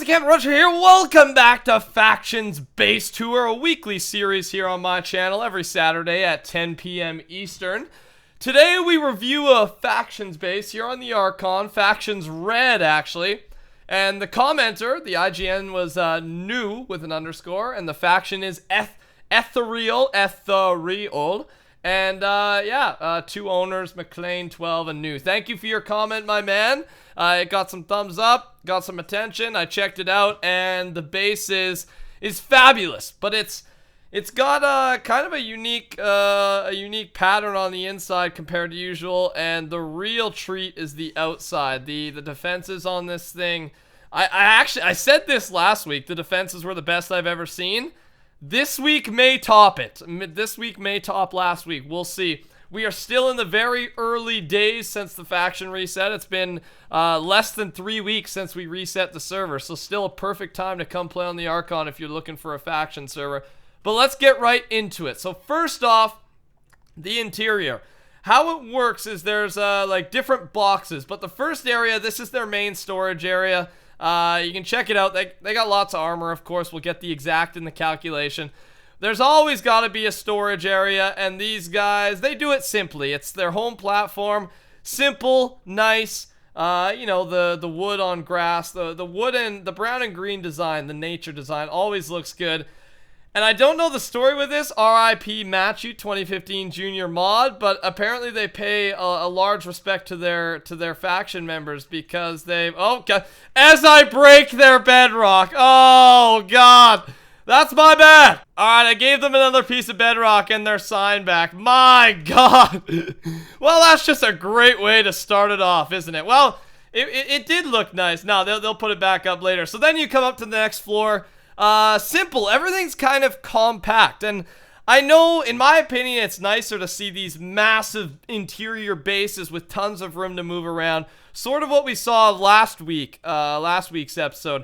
TheCampingRusher here. Welcome back to Factions Base Tour, a weekly series here on my channel every Saturday at 10 p.m. Eastern. Today we review a Factions base here on TheArchon, Factions Red actually. And the commenter, the IGN, was new with an underscore, and the faction is Ethereal. And two owners, McLean 12 and new. Thank you for your comment, my man. It got some thumbs up, got some attention. I checked it out, and the base is fabulous. But it's got kind of a unique pattern on the inside compared to usual, and the real treat is the outside. The defenses on this thing. I said this last week. The defenses were the best I've ever seen. This week may top it. This week may top last week. We'll see. We are still in the very early days since the faction reset. It's been less than 3 weeks since we reset the server, so still a perfect time to come play on the Archon if you're looking for a faction server. But let's get right into it. So first off, the interior. How it works is there's like different boxes, but the first area, this is their main storage area. You can check it out. They got lots of armor, of course. We'll get the exact in the calculation. There's always got to be a storage area, and these guys, they do it simply. It's their home platform. Simple, nice. You know, the wood on grass, the wood and the brown and green design, the nature design always looks good. And I don't know the story with this, RIP Matthew 2015 Junior Mod, but apparently they pay a large respect to their faction members because they've, oh god, as I break their bedrock, oh god, that's my bad. Alright, I gave them another piece of bedrock and their sign back, my god. Well, that's just a great way to start it off, isn't it? Well, it did look nice. No, they'll put it back up later. So then you come up to the next floor. Simple. Everything's kind of compact, and I know, in my opinion, it's nicer to see these massive interior bases with tons of room to move around. Sort of what we saw last week's episode.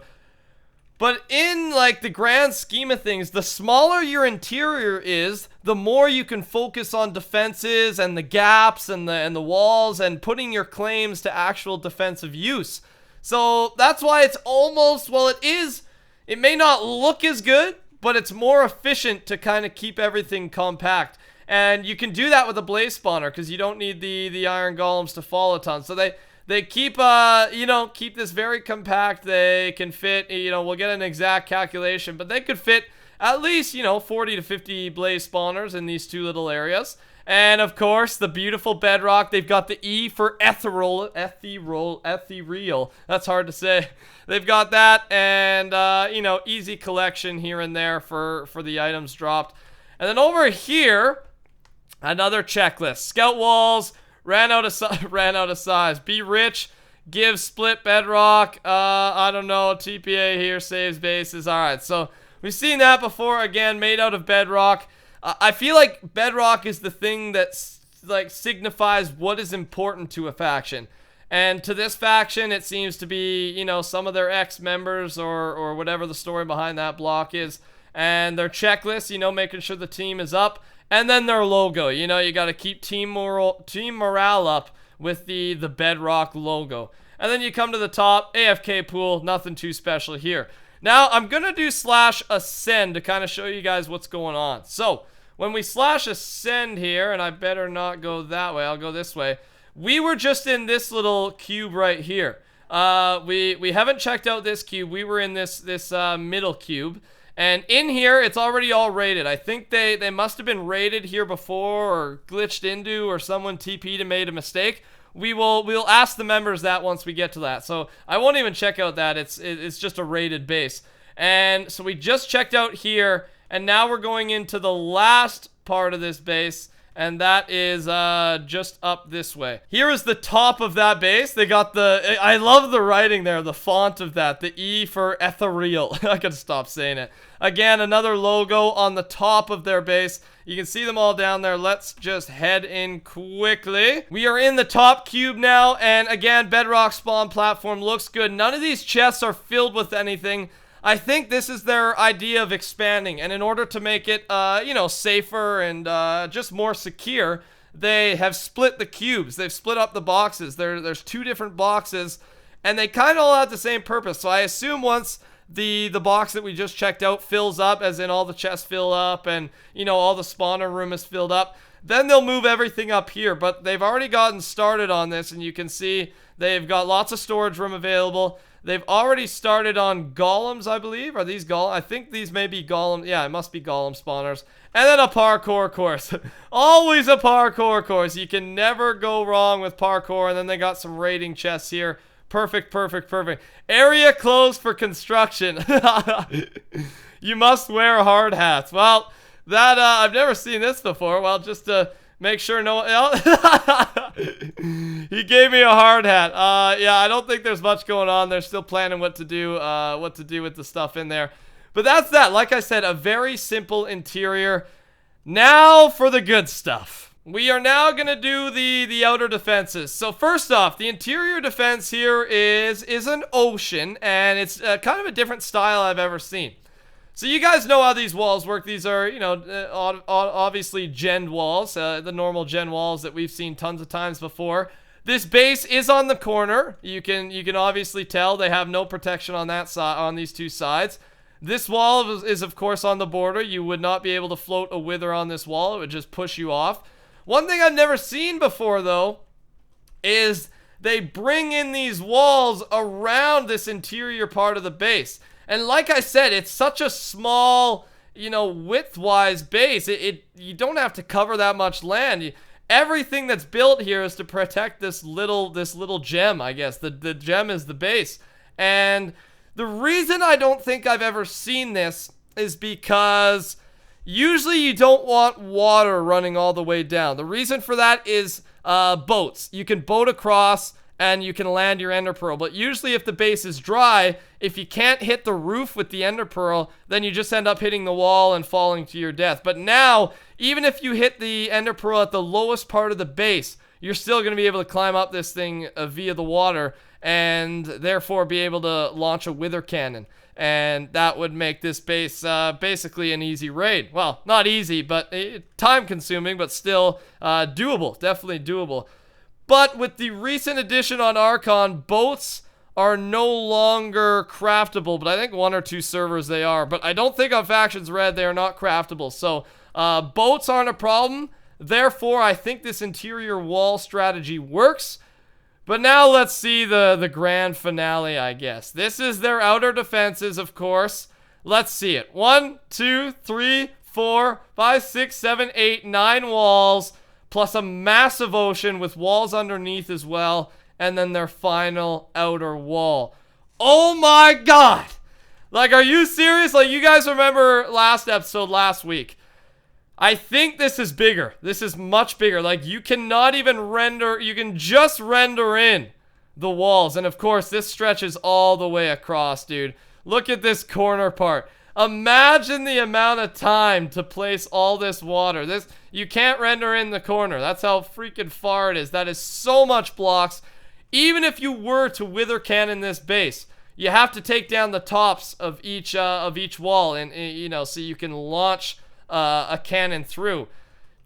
But in, like, the grand scheme of things, the smaller your interior is, the more you can focus on defenses and the gaps and the walls and putting your claims to actual defensive use. So that's why it's almost, well, it may not look as good, but it's more efficient to kind of keep everything compact. And you can do that with a blaze spawner because you don't need the iron golems to fall a ton. So they keep, keep this very compact. They can fit, we'll get an exact calculation, but they could fit at least, 40 to 50 blaze spawners in these two little areas. And of course, the beautiful bedrock. They've got the E for Ethereal. That's hard to say. They've got that, and easy collection here and there for the items dropped. And then over here, another checklist. Scout walls ran out of size. Be rich. Give split bedrock. I don't know. TPA here saves bases. All right, so we've seen that before. Again, made out of bedrock. I feel like bedrock is the thing that signifies what is important to a faction. And to this faction, it seems to be, some of their ex-members or whatever the story behind that block is. And their checklist, making sure the team is up. And then their logo. You got to keep team morale up with the bedrock logo. And then you come to the top, AFK pool, nothing too special here. Now, I'm going to do /ascend to kind of show you guys what's going on. So, when we /ascend here, and I better not go that way, I'll go this way. We were just in this little cube right here. We haven't checked out this cube. We were in this middle cube. And in here, it's already all rated. I think they must have been rated here before or glitched into or someone TP'd and made a mistake. We'll ask the members that once we get to that. So I won't even check out that. It's just a rated base. And so we just checked out here. And now we're going into the last part of this base, and that is just up this way. Here is the top of that base. They got I love the writing there, the font of that, the E for Ethereal. I gotta stop saying it. Again, another logo on the top of their base. You can see them all down there. Let's just head in quickly. We are in the top cube now, and again, bedrock spawn platform looks good. None of these chests are filled with anything. I think this is their idea of expanding, and in order to make it, safer and just more secure, they have split the cubes. They've split up the boxes. There's two different boxes, and they kind of all have the same purpose. So I assume once the box that we just checked out fills up, as in all the chests fill up and, you know, all the spawner room is filled up, then they'll move everything up here. But they've already gotten started on this, and you can see they've got lots of storage room available. They've already started on golems, I believe. Are these golem? I think these may be golem. Yeah, it must be golem spawners. And then a parkour course. Always a parkour course. You can never go wrong with parkour. And then they got some raiding chests here. Perfect, perfect, perfect. Area closed for construction. You must wear hard hats. Well, that I've never seen this before. Well, just to make sure no one... He gave me a hard hat. Yeah, I don't think there's much going on. They're still planning what to do with the stuff in there. But that's that. Like I said, a very simple interior. Now for the good stuff. We are now going to do the outer defenses. So first off, the interior defense here is an ocean, and it's kind of a different style I've ever seen. So you guys know how these walls work. These are, you know, obviously gen walls, the normal gen walls that we've seen tons of times before. This base is on the corner. You can obviously tell they have no protection on that side, on these two sides. This wall is of course on the border. You would not be able to float a wither on this wall. It would just push you off. One thing I've never seen before though is they bring in these walls around this interior part of the base. And like I said, it's such a small, you know, width-wise base. You don't have to cover that much land. Everything that's built here is to protect this little gem, I guess. The gem is the base. And the reason I don't think I've ever seen this is because usually you don't want water running all the way down. The reason for that is boats. You can boat across and you can land your ender pearl. But usually if the base is dry, if you can't hit the roof with the ender pearl, then you just end up hitting the wall and falling to your death. But now, even if you hit the ender pearl at the lowest part of the base, you're still going to be able to climb up this thing via the water and therefore be able to launch a wither cannon. And that would make this base basically an easy raid. Well, not easy, but time consuming, but still doable. Definitely doable. But with the recent addition on Archon, boats are no longer craftable. But I think 1 or 2 servers they are. But I don't think on Factions Red they are not craftable. So boats aren't a problem. Therefore, I think this interior wall strategy works. But now let's see the grand finale, I guess. This is their outer defenses, of course. Let's see it. 1, 2, 3, 4, 5, 6, 7, 8, 9 walls. Plus a massive ocean with walls underneath as well. And then their final outer wall. Oh my god! Like, are you serious? Like, you guys remember last episode last week. I think this is bigger. This is much bigger. Like, you cannot even render... You can just render in the walls. And, of course, this stretches all the way across, dude. Look at this corner part. Imagine the amount of time to place all this water. You can't render in the corner. That's how freaking far it is. That is so much blocks. Even if you were to wither cannon this base, you have to take down the tops of each wall, and you know, so you can launch a cannon through.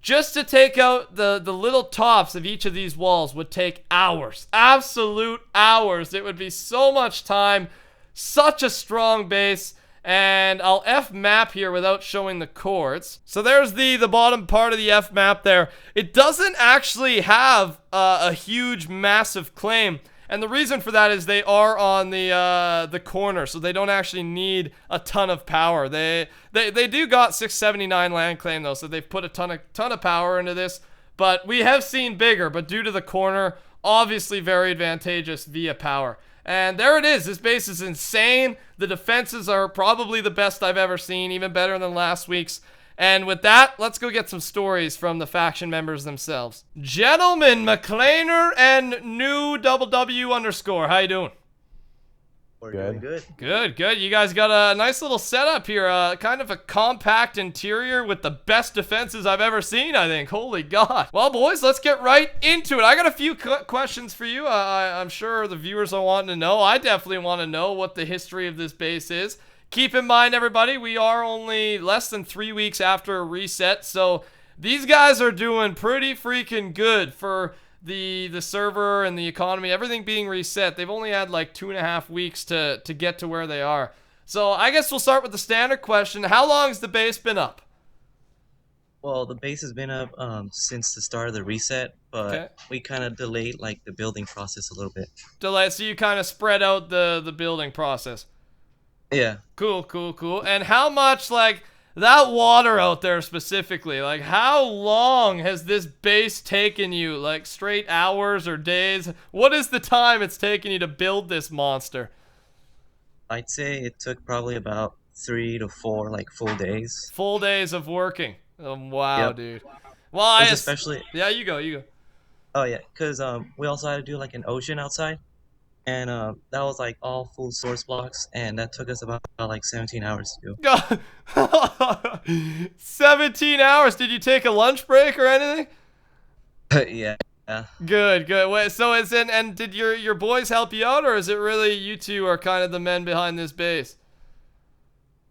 Just to take out the little tops of each of these walls would take hours. Absolute hours. It would be so much time. Such a strong base. And I'll F map here without showing the chords. So there's the bottom part of the F map there. It doesn't actually have a huge, massive claim. And the reason for that is they are on the corner, so they don't actually need a ton of power. They do got 679 land claim though, so they've put a ton of power into this. But we have seen bigger, but due to the corner, obviously very advantageous via power. And there it is. This base is insane. The defenses are probably the best I've ever seen, even better than last week's. And with that, let's go get some stories from the faction members themselves. Gentlemen, McClainer and new _. How you doing? We're doing good. Good. You guys got a nice little setup here. Kind of a compact interior with the best defenses I've ever seen, I think. Holy God. Well, boys, let's get right into it. I got a few questions for you. I'm sure the viewers are wanting to know. I definitely want to know what the history of this base is. Keep in mind, everybody, we are only less than 3 weeks after a reset, so these guys are doing pretty freaking good for the server and the economy, everything being reset. They've only had like 2.5 weeks to get to where they are. So I guess we'll start with the standard question. How long has the base been up? Well, the base has been up since the start of the reset, but Okay. we kind of delayed like the building process a little bit. Delay. So you kind of spread out the building process. Yeah. Cool, cool, cool. And how much, like, that water out there specifically, like, how long has this base taken you? Like, straight hours or days? What is the time it's taken you to build this monster? I'd say it took probably about 3 to 4 like full days. Full days of working. Wow, Yep. dude. Well, It was especially yeah, you go, you go. oh yeah, because we also had to do like an ocean outside, and that was like all full source blocks, and that took us about like 17 hours to God. 17 hours. Did you take a lunch break or anything? do. Yeah. Yeah. Good, good. Wait, so is it, and did your boys help you out, or is it really you two are kind of the men behind this base?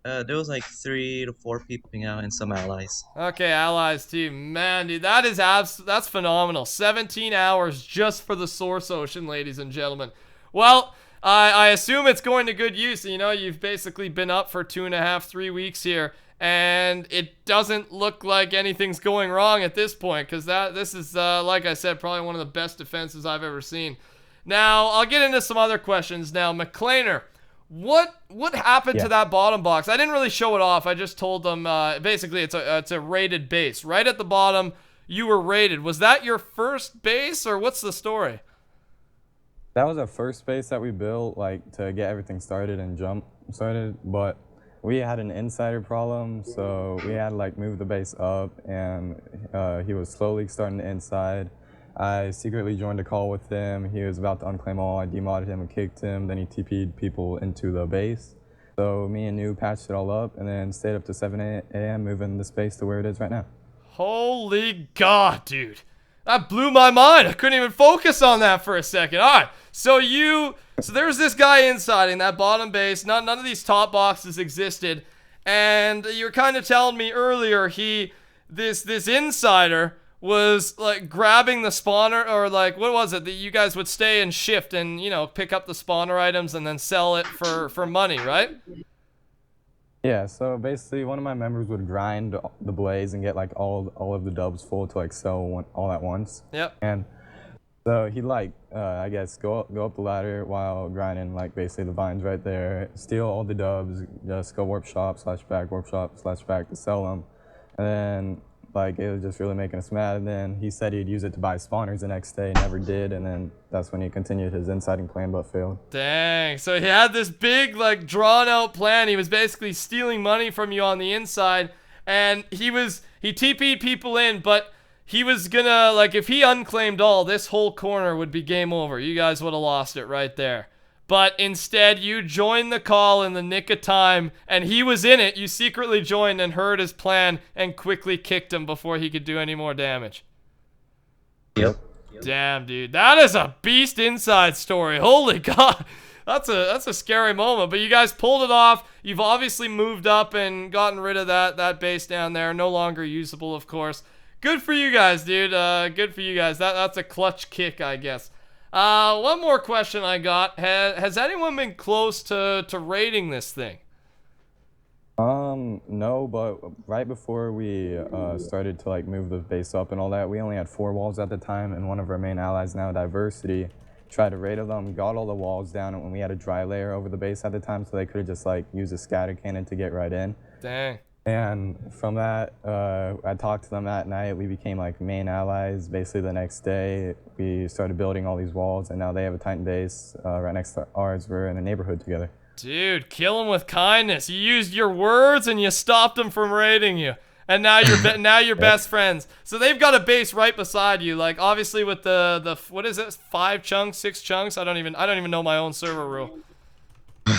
There was like 3 to 4 people helping out and some allies. Okay, allies team. Man, dude, that is that's phenomenal. 17 hours just for the source ocean, ladies and gentlemen. Well, I assume it's going to good use. You know, you've basically been up for 2.5, 3 weeks here, and it doesn't look like anything's going wrong at this point, because this is, like I said, probably one of the best defenses I've ever seen. Now, I'll get into some other questions now. McClainer, what happened to that bottom box? I didn't really show it off. I just told them, basically, it's a rated base. Right at the bottom, you were rated. Was that your first base, or what's the story? That was our first base that we built, like, to get everything started and jump started, but we had an insider problem, so we had to, like, move the base up, and he was slowly starting the inside. I secretly joined a call with him. He was about to unclaim all. I demodded him and kicked him. Then he TP'd people into the base. So me and New patched it all up, and then stayed up to 7 a.m. moving the space to where it is right now. Holy God, dude. That blew my mind. I couldn't even focus on that for a second. All right. So there's this guy inside in that bottom base. None of these top boxes existed. And you were kind of telling me earlier this insider was like grabbing the spawner, or like, what was it that you guys would stay and shift and, you know, pick up the spawner items and then sell it for money, right? Yeah, so basically one of my members would grind the blaze and get like all of the dubs full to like sell all at once. Yep. And so he'd like, I guess, go up the ladder while grinding like basically the vines right there, steal all the dubs, just go warp shop / back, warp shop / back to sell them. And then like it was just really making us mad. And then he said he'd use it to buy spawners the next day, never did. And then that's when he continued his inciting plan but failed. Dang. So he had this big, like, drawn out plan. He was basically stealing money from you on the inside, and he TP'd people in, but he was gonna, like, if he unclaimed all, this whole corner would be game over. You guys would have lost it right there. But instead, you joined the call in the nick of time, and he was in it. You secretly joined and heard his plan and quickly kicked him before he could do any more damage. Yep. Damn, dude. That is a beast inside story. Holy God. That's a scary moment. But you guys pulled it off. You've obviously moved up and gotten rid of that base down there. No longer usable, of course. Good for you guys, dude. Good for you guys. That's a clutch kick, I guess. One more question I got. Has anyone been close to raiding this thing? No, but right before we started to like move the base up and all that, we only had 4 walls at the time, and one of our main allies now, Diversity, tried to raid them, got all the walls down, and we had a dry layer over the base at the time, so they could have just like used a scatter cannon to get right in. Dang. And from that, I talked to them that night. We became like main allies. Basically the next day, we started building all these walls, and now they have a Titan base right next to ours. We're in a neighborhood together. Dude, kill him with kindness. You used your words and you stopped them from raiding you. And now you're best friends. So they've got a base right beside you. Like, obviously with the what is it? 5 chunks, 6 chunks? I don't even know my own server rule.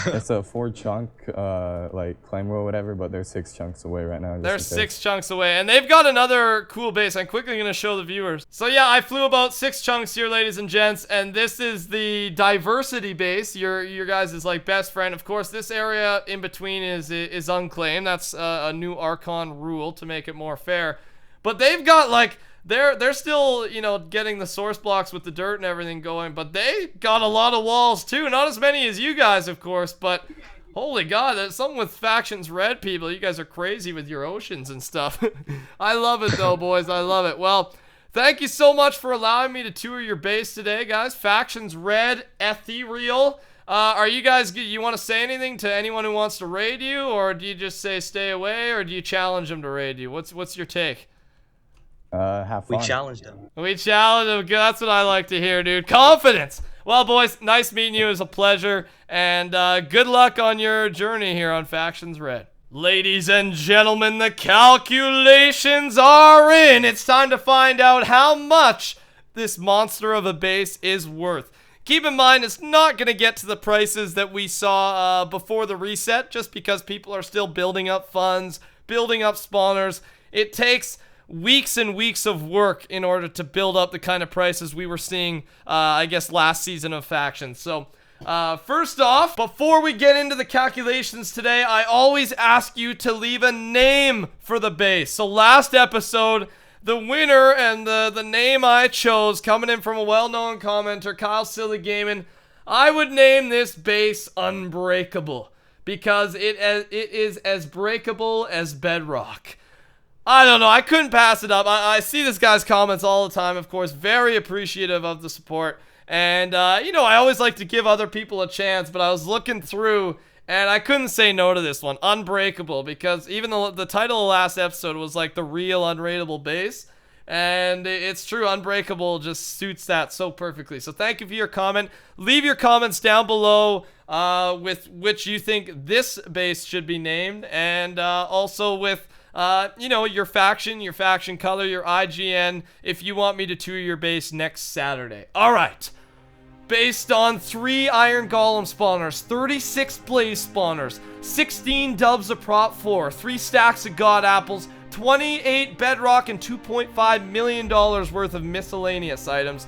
It's a 4 chunk like claim rule or whatever, but they're 6 chunks away right now. They're 6 chunks away, and they've got another cool base. I'm quickly gonna show the viewers. So yeah, I flew about 6 chunks here, ladies and gents, and this is the Diversity base. Your guys' like best friend. Of course, this area in between is unclaimed. That's a new Archon rule to make it more fair. But they've got like they're still, you know, getting the source blocks with the dirt and everything going, but they got a lot of walls too. Not as many as you guys, of course, but Holy God, that's something with Factions Red people. You guys are crazy with your oceans and stuff. I love it though, boys. I love it. Well, thank you so much for allowing me to tour your base today, guys. Factions Red, Ethereal. Are you guys, you want to say anything to anyone who wants to raid you, or do you just say stay away, or do you challenge them to raid you? What's your take? Have fun. We challenged them. We challenge them. That's what I like to hear, dude. Confidence. Well, boys, nice meeting you. It was a pleasure. And good luck on your journey here on Factions Red. Ladies and gentlemen, the calculations are in. It's time to find out how much this monster of a base is worth. Keep in mind, it's not going to get to the prices that we saw before the reset, just because people are still building up funds, building up spawners. It takes weeks and weeks of work in order to build up the kind of prices we were seeing, I guess, last season of Factions. So, first off, before we get into the calculations today, I always ask you to leave a name for the base. So last episode, the winner and the name I chose, coming in from a well-known commenter, Kyle Silly Gaming, I would name this base Unbreakable, because it is as breakable as bedrock. I don't know, I couldn't pass it up. I see this guy's comments all the time, of course, very appreciative of the support. And, you know, I always like to give other people a chance, but I was looking through, and I couldn't say no to this one, Unbreakable, because even though the title of last episode was like the real unrateable base, and it's true, Unbreakable just suits that so perfectly. So thank you for your comment. Leave your comments down below with which you think this base should be named, and also with you know, your faction color, your IGN, if you want me to tour your base next Saturday. All right. Based on 3 Iron Golem spawners, 36 Blaze spawners, 16 Doves of Prop 4, 3 stacks of God Apples, 28 Bedrock, and $2.5 million worth of miscellaneous items,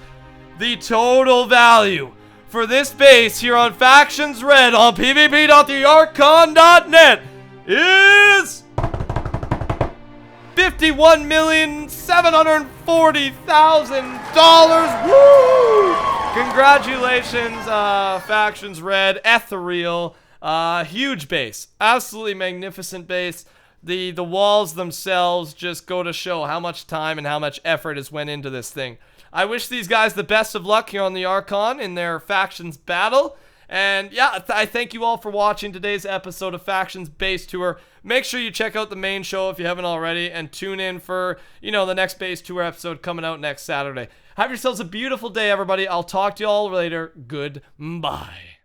the total value for this base here on Factions Red on pvp.thearchon.net is $51,740,000. Woo! Congratulations, Factions Red, Ethereal. Huge base, absolutely magnificent base. The walls themselves just go to show how much time and how much effort has went into this thing. I wish these guys the best of luck here on the Archon in their Factions battle. And yeah, I thank you all for watching today's episode of Factions Base Tour. Make sure you check out the main show if you haven't already, and tune in for, you know, the next Base Tour episode coming out next Saturday. Have yourselves a beautiful day, everybody. I'll talk to you all later. Goodbye.